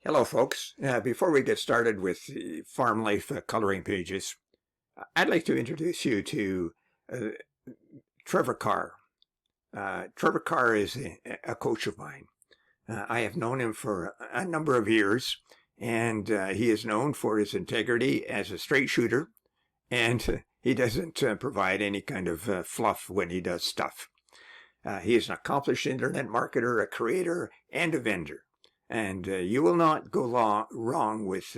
Hello, folks. Before we get started with the Farm Life coloring pages, I'd like to introduce you to uh, Trevor Carr. Trevor Carr is a coach of mine. I have known him for a number of years, and he is known for his integrity as a straight shooter, and he doesn't provide any kind of fluff when he does stuff. He is an accomplished internet marketer, a creator, and a vendor. And you will not go wrong with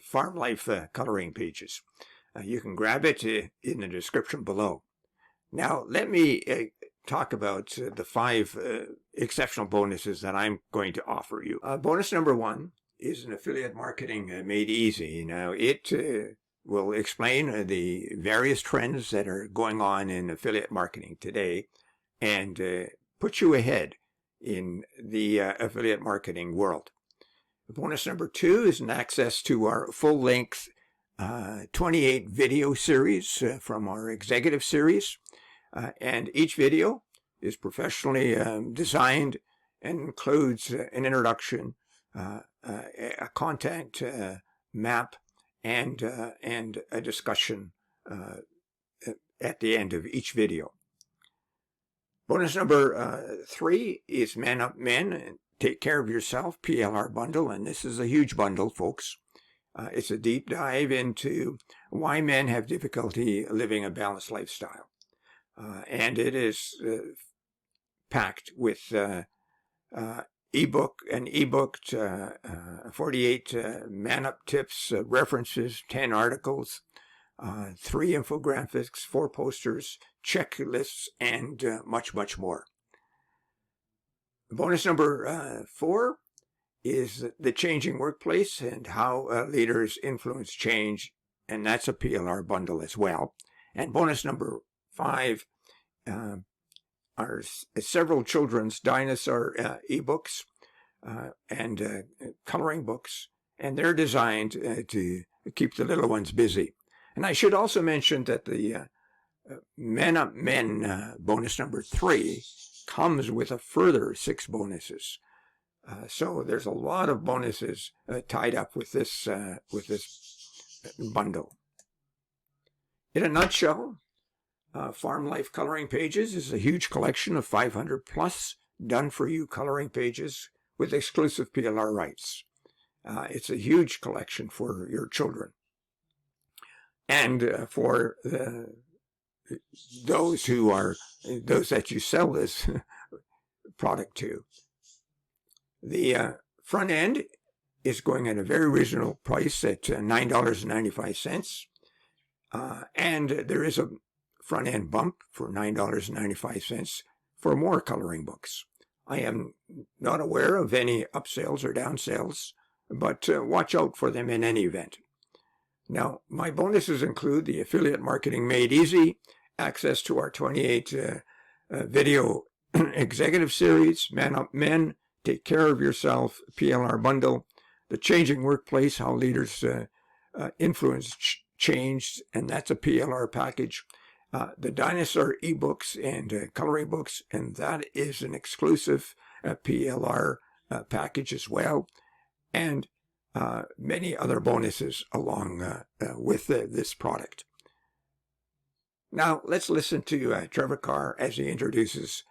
Farm Life coloring pages. You can grab it in the description below. Now, let me talk about the 5 exceptional bonuses that I'm going to offer you. Bonus number 1 is an affiliate marketing made easy. Now, it will explain the various trends that are going on in affiliate marketing today and put you ahead in the affiliate marketing world. Bonus number 2 is an access to our full-length 28 video series from our executive series. And each video is professionally designed and includes an introduction, a content map, and a discussion at the end of each video. Bonus number 3 is Man Up Men, Take Care of Yourself, PLR bundle, and this is a huge bundle, folks. It's a deep dive into why men have difficulty living a balanced lifestyle. And it is packed with an ebook, 48 Man Up tips, references, 10 articles, 3 infographics, 4 posters, checklists, and much, much more. Bonus number 4 is the changing workplace and how leaders influence change, and that's a PLR bundle as well. And bonus number 5 are several children's dinosaur ebooks and coloring books, and they're designed to keep the little ones busy. And I should also mention that the Man Up Men bonus number 3 comes with a further 6 bonuses. So there's a lot of bonuses tied up with this bundle. In a nutshell, Farm Life Coloring Pages is a huge collection of 500 plus done-for-you coloring pages with exclusive PLR rights. It's a huge collection for your children. And for those that you sell this product to. The front end is going at a very reasonable price at $9.95. And there is a front end bump for $9.95 for more coloring books. I am not aware of any upsales or downsales, but watch out for them in any event. Now, my bonuses include the Affiliate Marketing Made Easy, access to our 28 video executive series, Man Up Men, Take Care of Yourself, PLR bundle, the Changing Workplace, how leaders influence change, and that's a PLR package, the Dinosaur ebooks and coloring books, and that is an exclusive PLR package as well, and many other bonuses along with this product. Now, let's listen to Trevor Carr as he introduces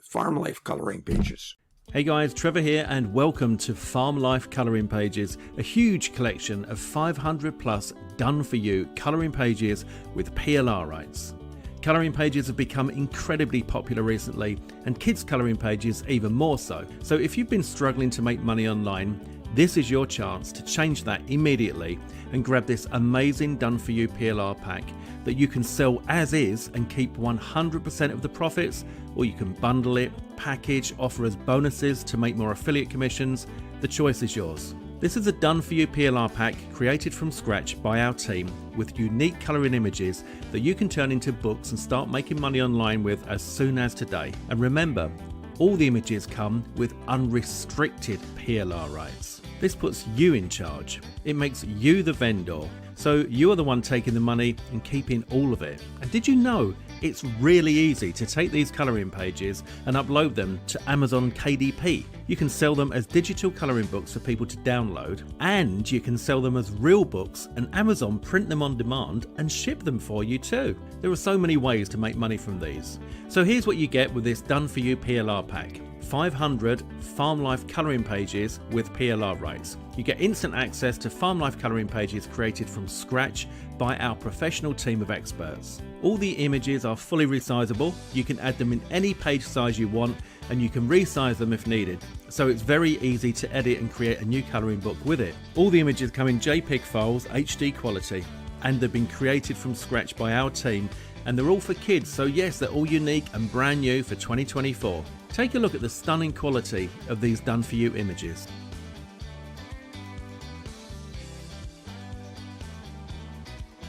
Farm Life Coloring Pages. Hey guys, Trevor here and welcome to Farm Life Coloring Pages, a huge collection of 500 plus done-for-you coloring pages with PLR rights. Coloring pages have become incredibly popular recently, and kids' coloring pages even more so. So if you've been struggling to make money online, this is your chance to change that immediately and grab this amazing done-for-you PLR pack that you can sell as is and keep 100% of the profits, or you can bundle it, package, offer as bonuses to make more affiliate commissions. The choice is yours. This is a done-for-you PLR pack created from scratch by our team with unique colouring images that you can turn into books and start making money online with as soon as today. And remember, all the images come with unrestricted PLR rights. This puts you in charge. It makes you the vendor. So you are the one taking the money and keeping all of it. And did you know It's really easy to take these colouring pages and upload them to Amazon KDP. You can sell them as digital colouring books for people to download, and you can sell them as real books, and Amazon print them on demand and ship them for you too. There are so many ways to make money from these. So here's what you get with this Done For You PLR pack. 500 Farm Life colouring pages with PLR rights. You get instant access to Farm Life colouring pages created from scratch by our professional team of experts. All the images are fully resizable. You can add them in any page size you want, and you can resize them if needed. So it's very easy to edit and create a new colouring book with it. All the images come in JPEG files, HD quality, and they've been created from scratch by our team, and they're all for kids, so yes, they're all unique and brand new for 2024. Take a look at the stunning quality of these Done For You images.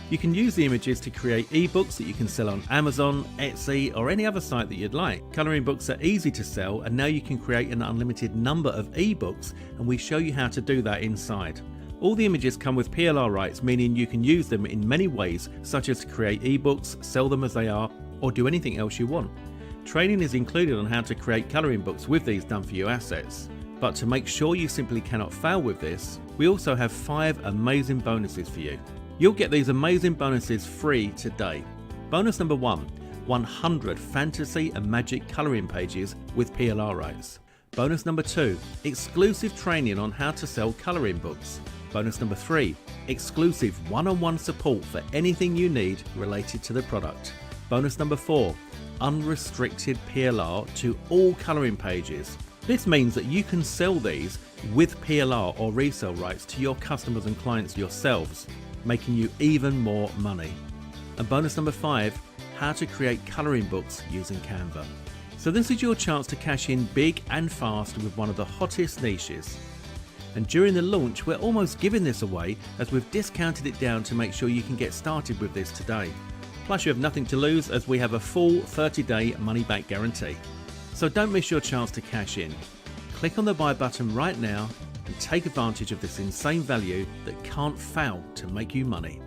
You can use the images to create ebooks that you can sell on Amazon, Etsy, or any other site that you'd like. Colouring books are easy to sell, and now you can create an unlimited number of ebooks, and we show you how to do that inside. All the images come with PLR rights, meaning you can use them in many ways, such as to create ebooks, sell them as they are, or do anything else you want. Training is included on how to create colouring books with these Done For You assets. But to make sure you simply cannot fail with this, we also have 5 amazing bonuses for you. You'll get these amazing bonuses free today. Bonus number 1, 100 fantasy and magic colouring pages with PLR rights. Bonus number 2, exclusive training on how to sell colouring books. Bonus number 3, exclusive one-on-one support for anything you need related to the product. Bonus number 4, unrestricted PLR to all colouring pages. This means that you can sell these with PLR or resale rights to your customers and clients yourselves, making you even more money. And bonus number 5, how to create colouring books using Canva. So this is your chance to cash in big and fast with one of the hottest niches. And during the launch, we're almost giving this away, as we've discounted it down to make sure you can get started with this today. Plus you have nothing to lose, as we have a full 30-day money-back guarantee. So don't miss your chance to cash in. Click on the buy button right now and take advantage of this insane value that can't fail to make you money.